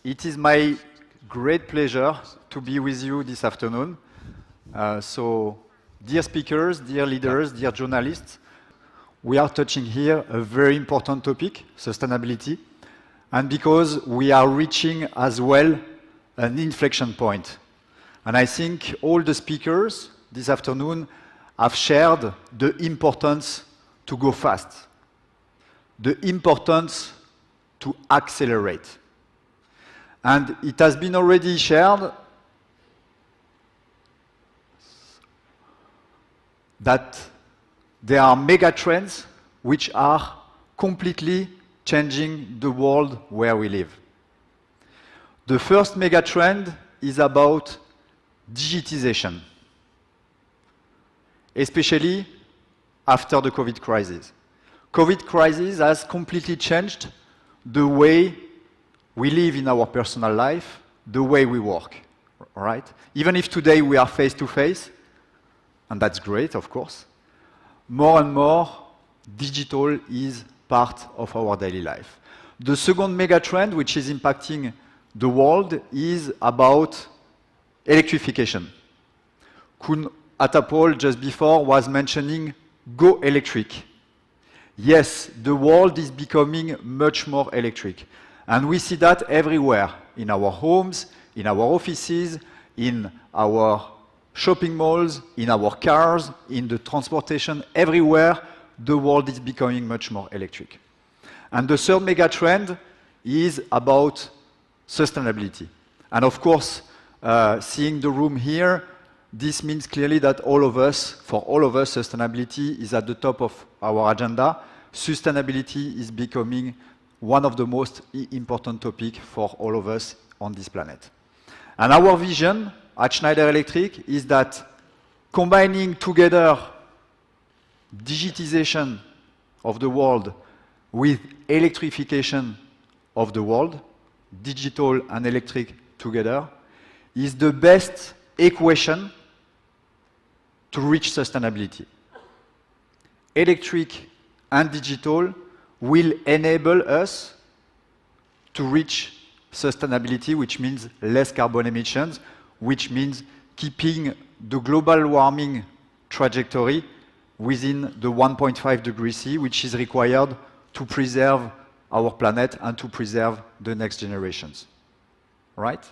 it is my great pleasure to be with you this afternoon. So, dear speakers, dear leaders, dear journalists, we are touching here a very important topic, sustainability, and because we are reaching as well an inflection point. And I think all the speakers this afternoon have shared the importance to go fast, the importance to accelerate. And it has been already shared that there are mega trends which are completely changing the world where we live. The first mega trend is about digitization, especially after the COVID crisis. COVID crisis has completely changed the way we live in our personal life, the way we work, right? Even if today we are face-to-face, and that's great, of course, more and more digital is part of our daily life. The second mega trend, which is impacting the world, is about electrification. Kun Attapol, just before, was mentioning go electric. Yes, the world is becoming much more electric. And we see that everywhere, in our homes, in our offices, in our shopping malls, in our cars, in the transportation, everywhere, the world is becoming much more electric. And the third mega trend is about sustainability. And of course, seeing the room here, this means clearly that for all of us, sustainability is at the top of our agenda. Sustainability is becoming one of the most important topics for all of us on this planet. And our vision at Schneider Electric is that combining together digitization of the world with electrification of the world, digital and electric together, is the best equation to reach sustainability. Electric and digital will enable us to reach sustainability, which means less carbon emissions, which means keeping the global warming trajectory within the 1.5 degrees C, which is required to preserve our planet and to preserve the next generations. Right?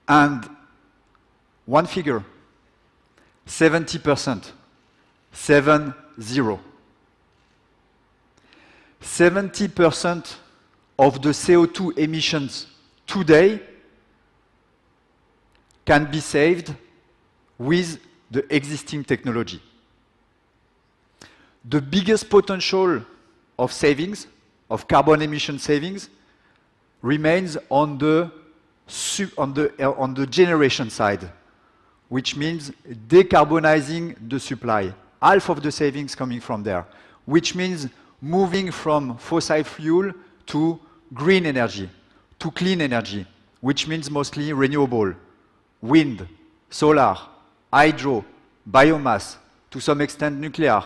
And one figure, 70%, 70. 70% of the CO2 emissions today can be saved with the existing technology. The biggest potential of savings, of carbon emission savings, remains on the generation side, which means decarbonizing the supply. Half of the savings coming from there, which means moving from fossil fuel to green energy, to clean energy, which means mostly renewable, wind, solar, hydro, biomass, to some extent nuclear.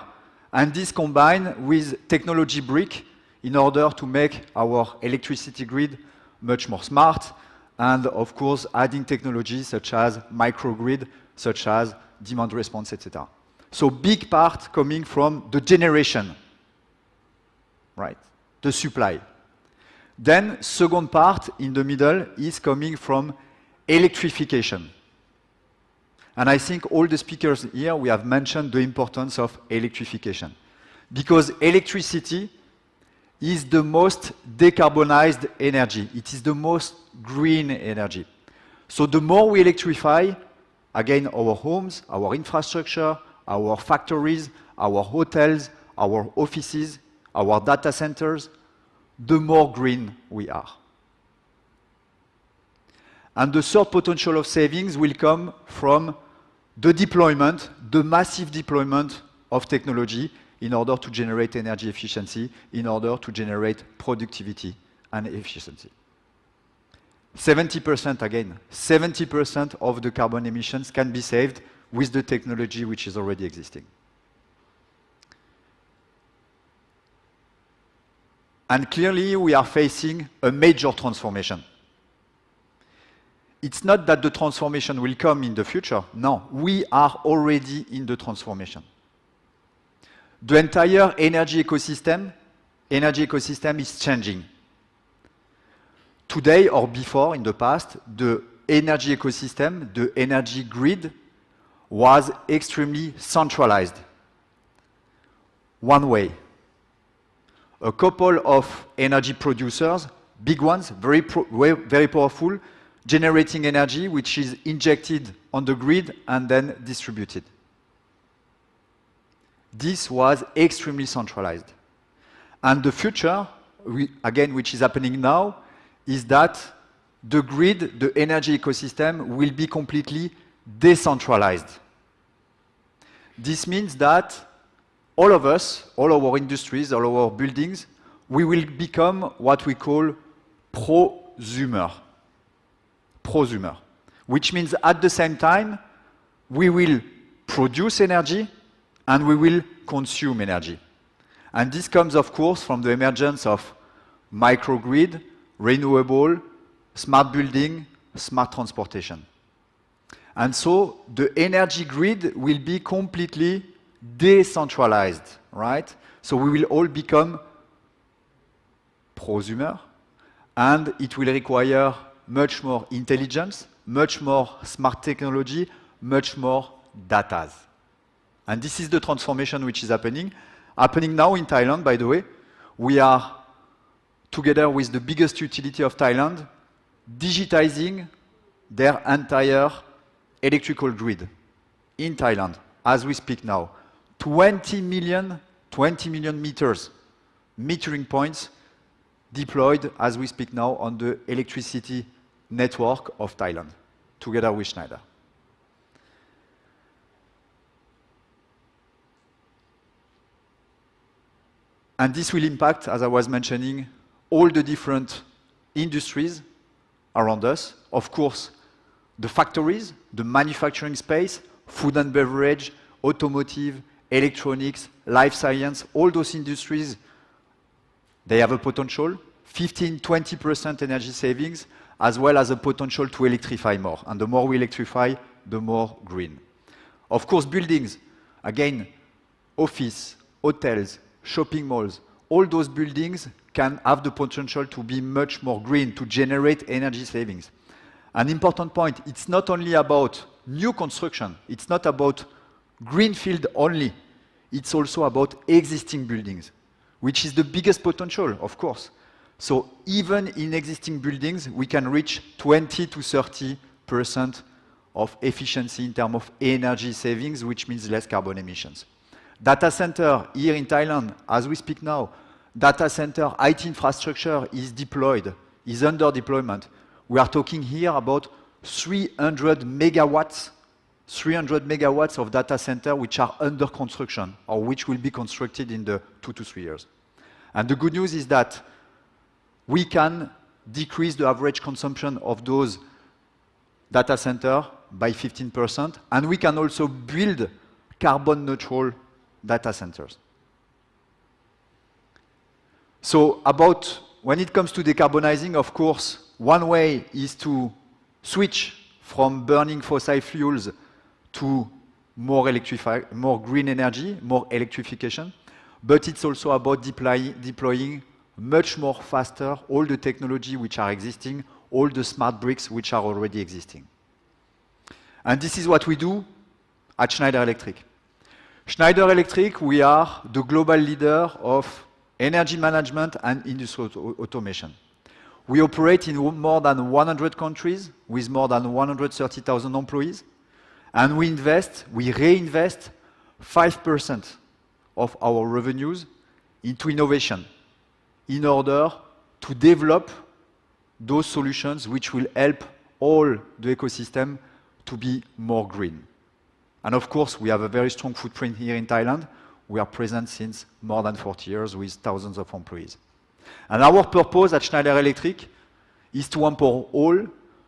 And this combined with technology brick in order to make our electricity grid much more smart, and of course adding technologies such as microgrid, such as demand response, etc. So big part coming from the generation, right? The supply. Then second part in the middle is coming from electrification. And I think all the speakers here, we have mentioned the importance of electrification. Because electricity is the most decarbonized energy. It is the most green energy. So the more we electrify, again, our homes, our infrastructure, our factories, our hotels, our offices, our data centers, the more green we are. And the third potential of savings will come from the deployment, the massive deployment of technology in order to generate energy efficiency, in order to generate productivity and efficiency. 70% again, 70% of the carbon emissions can be saved with the technology which is already existing. And clearly, we are facing a major transformation. It's not that the transformation will come in the future. No, we are already in the transformation. The entire energy ecosystem is changing. Today or before, in the past, the energy ecosystem, the energy grid, was extremely centralized. One way. A couple of energy producers, big ones, very powerful, generating energy which is injected on the grid and then distributed. This was extremely centralized. And the future, again, which is happening now, is that the grid, the energy ecosystem, will be completely decentralized. This means that all of us, all our industries, all our buildings, we will become what we call prosumer. Prosumer. Which means at the same time, we will produce energy and we will consume energy. And this comes, of course, from the emergence of microgrid, renewable, smart building, smart transportation. And so the energy grid will be completely decentralized, right? So we will all become prosumer, and it will require much more intelligence, much more smart technology, much more data. And this is the transformation which is happening. Happening now in Thailand, by the way. We are, together with the biggest utility of Thailand, digitizing their entire electrical grid in Thailand, as we speak now. 20 million meters, metering points deployed as we speak now on the electricity network of Thailand, together with Schneider. And this will impact, as I was mentioning, all the different industries around us. Of course, the factories, the manufacturing space, food and beverage, automotive, electronics, life science, all those industries, they have a potential, 15–20% energy savings, as well as a potential to electrify more. And the more we electrify, the more green. Of course, buildings, again, office, hotels, shopping malls, all those buildings can have the potential to be much more green, to generate energy savings. An important point, it's not only about new construction, it's not about greenfield only, it's also about existing buildings, which is the biggest potential, of course. So even in existing buildings, we can reach 20–30% of efficiency in terms of energy savings, which means less carbon emissions. Data center here in Thailand, as we speak now, data center IT infrastructure is deployed, is under deployment. We are talking here about 300 megawatts of data center which are under construction or which will be constructed in the 2 to 3 years. And the good news is that we can decrease the average consumption of those data centers by 15%, and we can also build carbon neutral data centers. So about when it comes to decarbonizing, of course, one way is to switch from burning fossil fuels to more green energy, more electrification, but it's also about deploying much more faster all the technology which are existing, all the smart bricks which are already existing. And this is what we do at Schneider Electric. Schneider Electric, we are the global leader of energy management and industrial automation. We operate in more than 100 countries with more than 130,000 employees, and we reinvest 5% of our revenues into innovation in order to develop those solutions which will help all the ecosystem to be more green. And of course, we have a very strong footprint here in Thailand. We are present since more than 40 years with thousands of employees. And our purpose at Schneider Electric is to empower all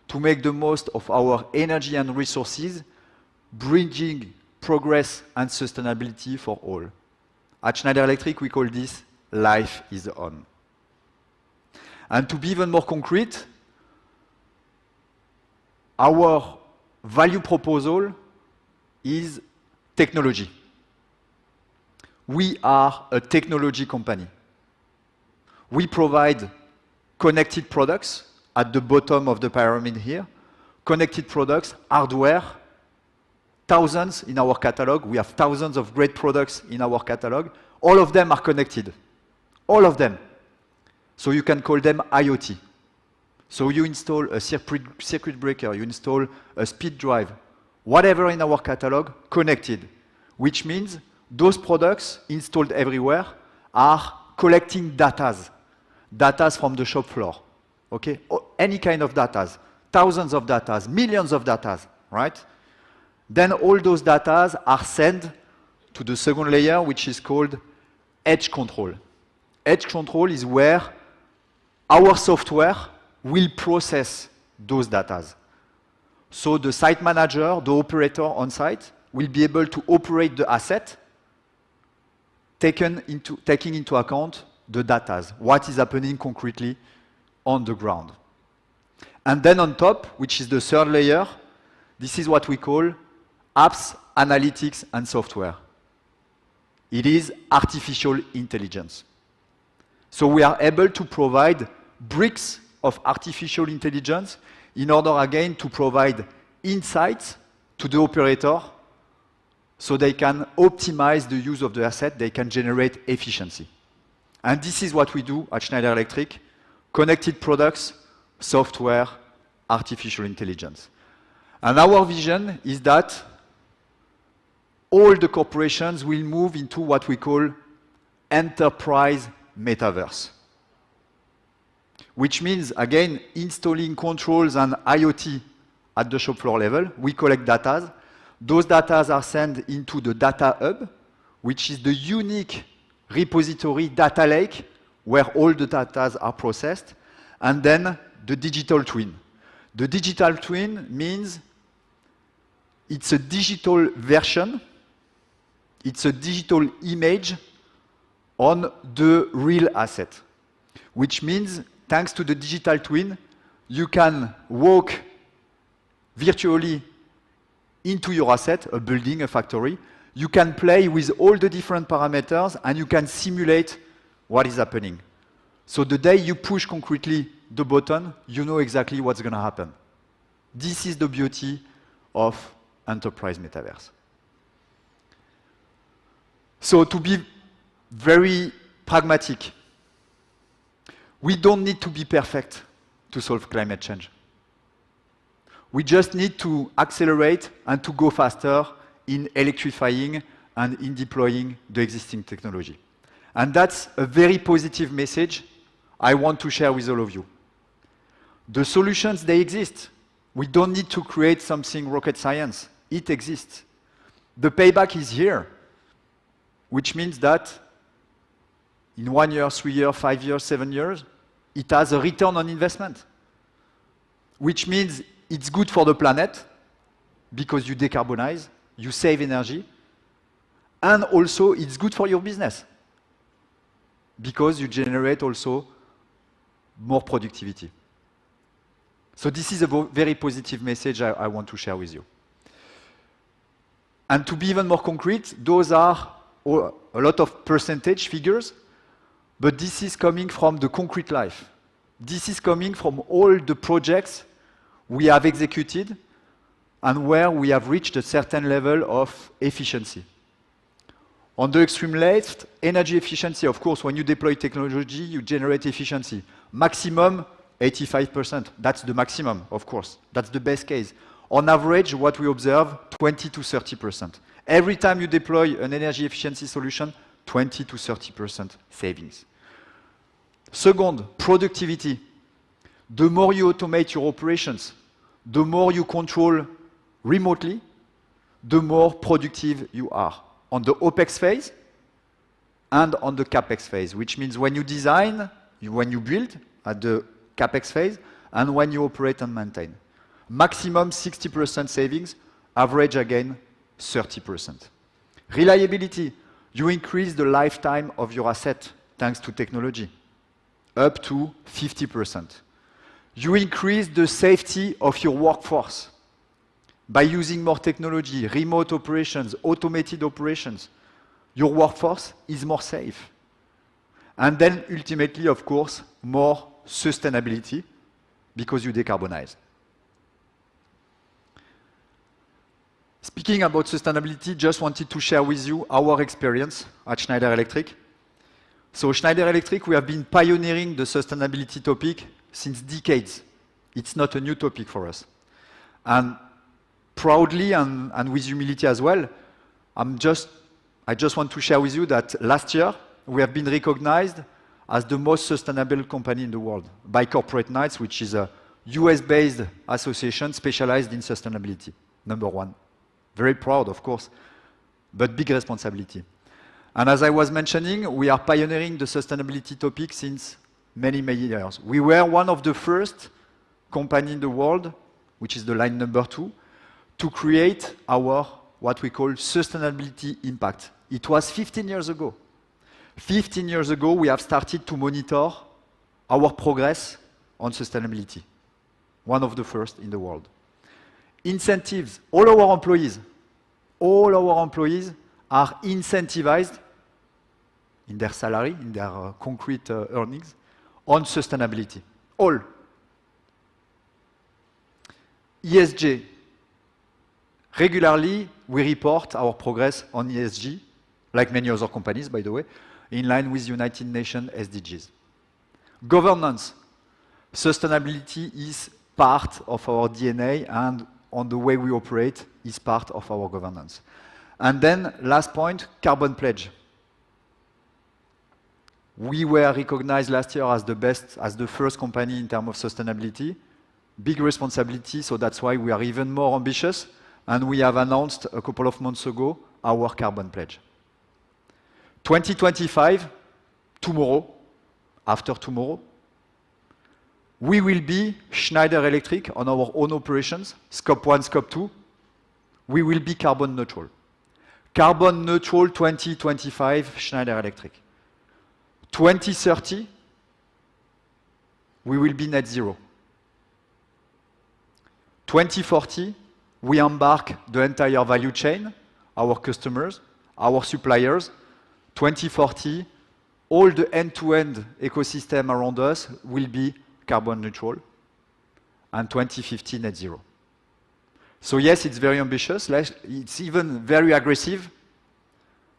to make the most of our energy and resources, bringing progress and sustainability for all. At Schneider Electric, we call this Life is On. And to be even more concrete, our value proposal is technology. We are a technology company. We provide connected products at the bottom of the pyramid here. Connected products, hardware, thousands in our catalog. We have thousands of great products in our catalog. All of them are connected. All of them. So you can call them IoT. So you install a circuit breaker, you install a speed drive, whatever in our catalog, connected. Which means those products installed everywhere are collecting datas from the shop floor. Okay? Any kind of datas. Thousands of datas, millions of datas, right? Then all those datas are sent to the second layer, which is called edge control. Edge control is where our software will process those datas. So the site manager, the operator on site, will be able to operate the asset, taking into account the datas, what is happening concretely on the ground. And then on top, which is the third layer, this is what we call apps, analytics, and software. It is artificial intelligence. So we are able to provide bricks of artificial intelligence in order, again, to provide insights to the operator so they can optimize the use of the asset, they can generate efficiency. And this is what we do at Schneider Electric: connected products, software, artificial intelligence. And our vision is that all the corporations will move into what we call enterprise metaverse. Which means, again, installing controls and IoT at the shop floor level. We collect data. Those data are sent into the data hub, which is the unique repository data lake where all the data are processed, and then the digital twin. The digital twin means it's a digital version, it's a digital image on the real asset, which means thanks to the digital twin, you can walk virtually into your asset, a building, a factory. You can play with all the different parameters, and you can simulate what is happening. So the day you push concretely the button, you know exactly what's going to happen. This is the beauty of enterprise metaverse. So to be very pragmatic, we don't need to be perfect to solve climate change. We just need to accelerate and to go faster in electrifying and in deploying the existing technology. And that's a very positive message I want to share with all of you. The solutions, they exist. We don't need to create something rocket science. It exists. The payback is here, which means that in 1 year, 3 years, 5 years, 7 years, it has a return on investment, which means it's good for the planet because you decarbonize, you save energy, and also it's good for your business because you generate also more productivity. So this is a very positive message I want to share with you. And to be even more concrete, those are a lot of percentage figures, but this is coming from the concrete life. This is coming from all the projects we have executed and where we have reached a certain level of efficiency. On the extreme left, energy efficiency. Of course, when you deploy technology, you generate efficiency. Maximum, 85%. That's the maximum, of course. That's the best case. On average, what we observe, 20 to 30%. Every time you deploy an energy efficiency solution, 20 to 30% savings. Second, productivity. The more you automate your operations, the more you control remotely, the more productive you are on the OPEX phase and on the CAPEX phase, which means when you design, when you build at the CAPEX phase, and when you operate and maintain. Maximum 60% savings, average again 30%. Reliability. You increase the lifetime of your asset thanks to technology. up to 50%. You increase the safety of your workforce by using more technology, remote operations, automated operations. Your workforce is more safe. And then ultimately, of course, more sustainability because you decarbonize. Speaking about sustainability, just wanted to share with you our experience at Schneider Electric. So Schneider Electric, we have been pioneering the sustainability topic since decades. It's not a new topic for us. And proudly and with humility as well, I just want to share with you that last year, we have been recognized as the most sustainable company in the world by Corporate Knights, which is a US-based association specialized in sustainability, #1. Very proud, of course, but big responsibility. And as I was mentioning, we are pioneering the sustainability topic since many, many years. We were one of the first company in the world, which is the line #2, to create our, what we call sustainability impact. It was 15 years ago. 15 years ago, we have started to monitor our progress on sustainability. One of the first in the world. Incentives. All our employees are incentivized in their salary, in their concrete earnings, on sustainability. All. ESG. Regularly, we report our progress on ESG, like many other companies, by the way, in line with United Nations SDGs. Governance. Sustainability is part of our DNA, and on the way we operate is part of our governance. And then, last point, carbon pledge. We were recognized last year as the best, as the first company in terms of sustainability. Big responsibility, so that's why we are even more ambitious, and we have announced a couple of months ago our carbon pledge. 2025, tomorrow, after tomorrow, we will be Schneider Electric on our own operations, Scope 1, Scope 2. We will be carbon neutral. Carbon neutral 2025, Schneider Electric. 2030, we will be net zero. 2040, we embark the entire value chain, our customers, our suppliers. 2040, all the end-to-end ecosystem around us will be carbon neutral, and 2050 net zero. So yes, it's very ambitious, it's even very aggressive,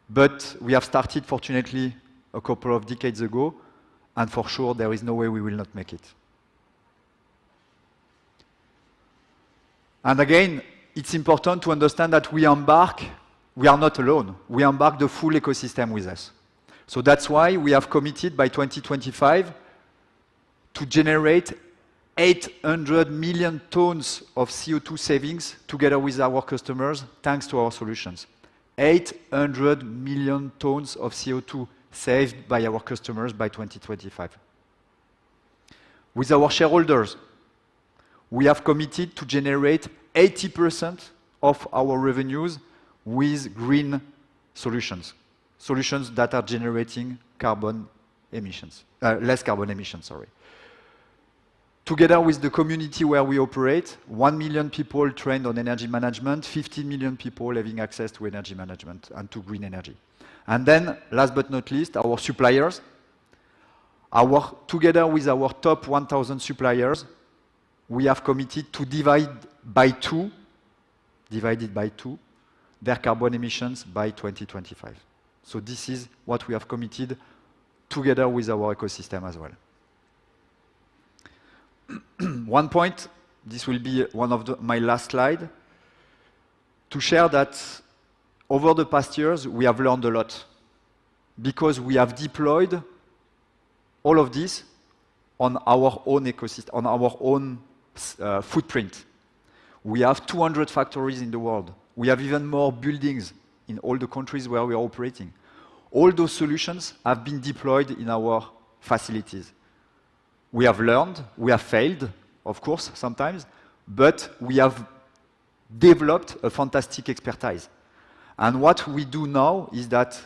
but we have started, fortunately, a couple of decades ago, and for sure, there is no way we will not make it. And again, it's important to understand that we are not alone. We embark the full ecosystem with us. So that's why we have committed by 2025 to generate 800 million tons of CO2 savings together with our customers, thanks to our solutions. 800 million tons of CO2 saved by our customers by 2025. With our shareholders, we have committed to generate 80% of our revenues with green solutions. Solutions that are generating carbon emissions, less carbon emissions, sorry. Together with the community where we operate, 1 million people trained on energy management, 15 million people having access to energy management and to green energy. And then, last but not least, our suppliers. Together with our top 1,000 suppliers, we have committed to divided by two, their carbon emissions by 2025. So this is what we have committed together with our ecosystem as well. One point, this will be one of my last slide, to share that over the past years, we have learned a lot because we have deployed all of this on our own ecosystem, on our own footprint. We have 200 factories in the world. We have even more buildings in all the countries where we are operating. All those solutions have been deployed in our facilities. We have learned, we have failed, of course, sometimes, but we have developed a fantastic expertise. And what we do now is that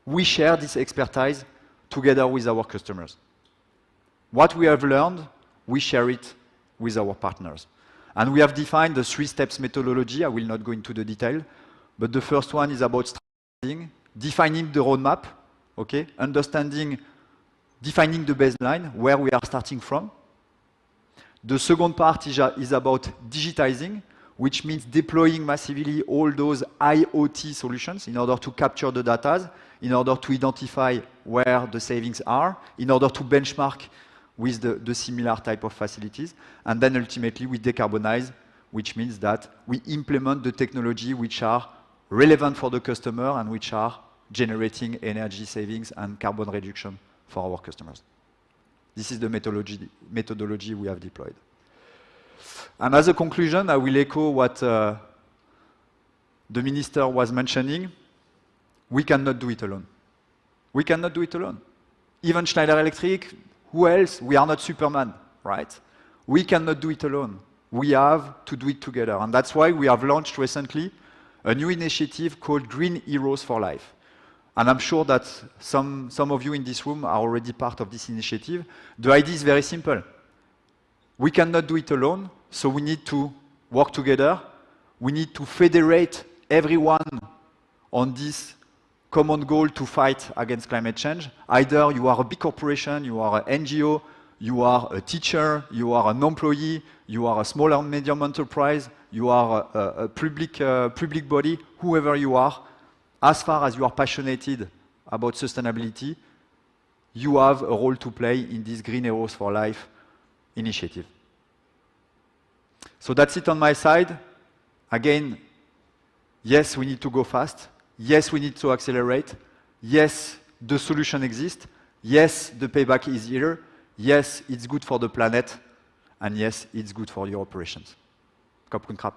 we share this expertise together with our customers. What we have learned, we share it with our partners. And we have defined the 3 steps methodology. I will not go into the detail, but the first one is about strategizing, defining the roadmap, okay? Defining the baseline, where we are starting from. The second part is about digitizing, which means deploying massively all those IoT solutions in order to capture the data, in order to identify where the savings are, in order to benchmark with the similar type of facilities. And then ultimately we decarbonize, which means that we implement the technology which are relevant for the customer and which are generating energy savings and carbon reduction for our customers. This is the methodology we have deployed. And as a conclusion, I will echo what the minister was mentioning. We cannot do it alone. We cannot do it alone. Even Schneider Electric, who else? We are not Superman, right? We cannot do it alone. We have to do it together. And that's why we have launched recently a new initiative called Green Heroes for Life. And I'm sure that some of you in this room are already part of this initiative. The idea is very simple. We cannot do it alone, so we need to work together. We need to federate everyone on this common goal to fight against climate change. Either you are a big corporation, you are an NGO, you are a teacher, you are an employee, you are a small and medium enterprise, you are a public body, whoever you are, as far as you are passionate about sustainability, you have a role to play in this Green Heroes for Life initiative. So that's it on my side. Again, yes, we need to go fast. Yes, we need to accelerate. Yes, the solution exists. Yes, the payback is here. Yes, it's good for the planet. And yes, it's good for your operations. Khop khun krap.